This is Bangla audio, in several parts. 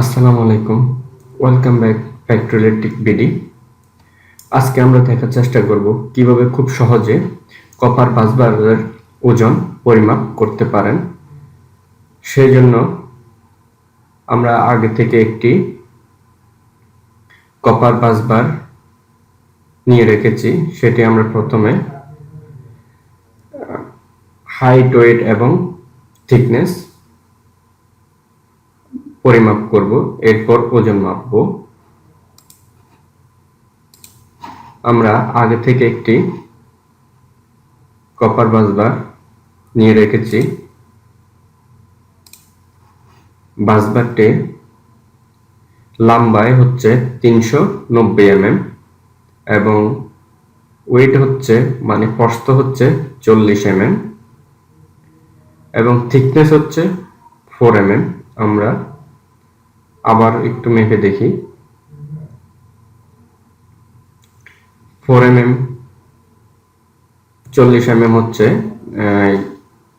আসসালামু আলাইকুম, welcome back to electric BD. আজকে আমরা দেখার চেষ্টা করব কিভাবে খুব সহজে কপার বাসবারের ওজন পরিমাপ করতে পারেন। সেই জন্য আমরা আগে থেকে একটি কপার বাসবার নিয়ে রেখেছি। সেটি আমরা প্রথমে হাইট, ওয়েট এবং থিকনেস পরিমাপ করব, এরপর ওজন মাপব। আমরা আগে থেকে একটি কপার বাসবার নিয়ে রেখেছি। বাসবারটি লম্বায় হচ্ছে 390 mm এবং ওয়েট হচ্ছে প্রস্থ হচ্ছে 40 mm এবং থিকনেস হচ্ছে 4 mm। আমরা আবার একটু মেপে দেখি। 4 mm, 40 mm হচ্ছে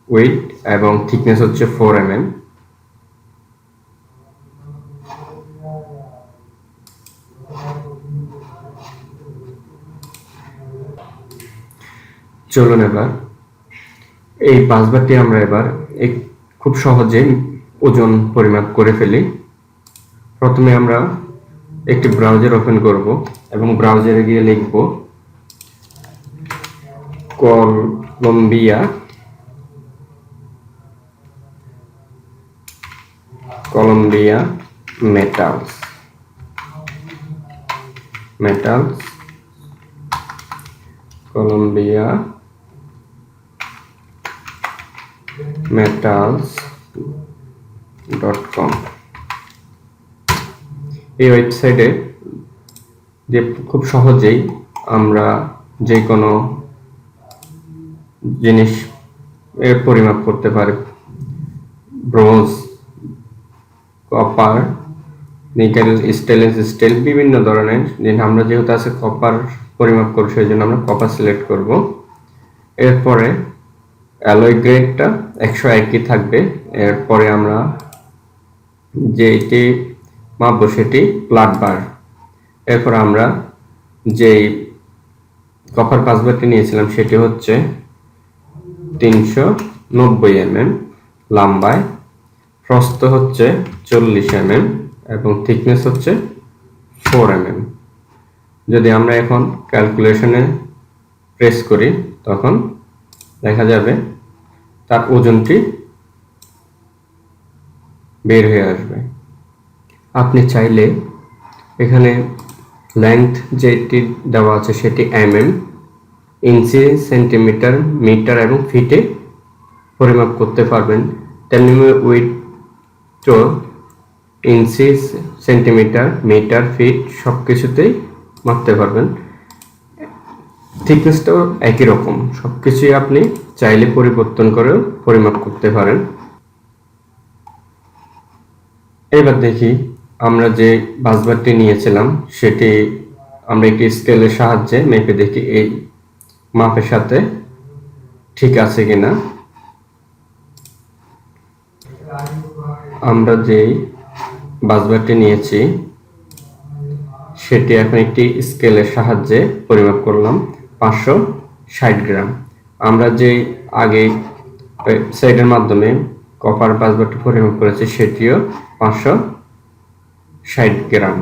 ওয়েট এবং থিকনেস হচ্ছে 4 mm। চলুন এবার এই বাসবারটি আমরা এবার খুব সহজেই ওজন পরিমাপ করে ফেলি। প্রথমে আমরা একটি ব্রাউজার ওপেন করব এবং ব্রাউজারে গিয়ে লিখব কলম্বিয়া মেটালস colombiametals.com। এই ওয়েবসাইটে যে খুব সহজেই আমরা যে কোনো জিনিস এর পরিমাপ করতে পারি। Bronze, copper, nickel, stainless steel, বিভিন্ন ধরনের জিনিস। আমরা যেহেতু আছে কপার পরিমাপ করব, সেই জন্য আমরা কপার সিলেক্ট করব। এরপরে অ্যালয় গ্রেডটা 101 থাকবে। এরপরে আমরা যেটি মাপবো সেটি ফ্ল্যাট বার। এরপর আমরা যেই কপার বাসবারটি নিয়েছিলাম সেটি হচ্ছে 390 mm লম্বায়, প্রস্থ হচ্ছে 40 mm এবং থিকনেস হচ্ছে 4 mm। যদি আমরা এখন ক্যালকুলেশনে প্রেস করি তখন দেখা যাবে তার ওজনটি বের হয়ে আসবে। আপনি চাইলে এখানে লেন্থ যেটি দেওয়া আছে সেটি mm, ইঞ্চি, সেন্টিমিটার, মিটার এবং ফিটে পরিমাপ করতে পারবেন। তেমনি ওয়েটও ইঞ্চি, সেন্টিমিটার, মিটার, ফিট সব কিছুতেই মাপতে পারবেন। থিকনেসটাও একই রকম, সব কিছুই আপনি চাইলে পরিবর্তন করেও পরিমাপ করতে পারেন। এবার দেখি আমরা যে বাসবারটি নিয়েছিলাম সেটি আমরা একটি স্কেলের সাহায্যে মেপে দেখি এই মাপের সাথে ঠিক আছে কিনা। আমরা যেই বাসবারটি নিয়েছি সেটি এখন একটি স্কেলের সাহায্যে পরিমাপ করলাম 560 গ্রাম। আমরা যে আগে ওয়েবসাইটের মাধ্যমে কপার বাসবারটি পরিমাপ করেছি সেটিও 560 গ্রাম।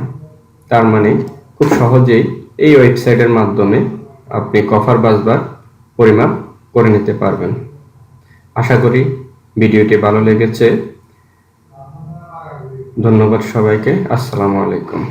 তার মানে খুব সহজেই এই ওয়েবসাইটের মাধ্যমে আপনি কপার বাসবার পরিমাপ করে নিতে পারবেন। আশা করি ভিডিওটি ভালো লেগেছে। ধন্যবাদ সবাইকে। আসসালামু আলাইকুম।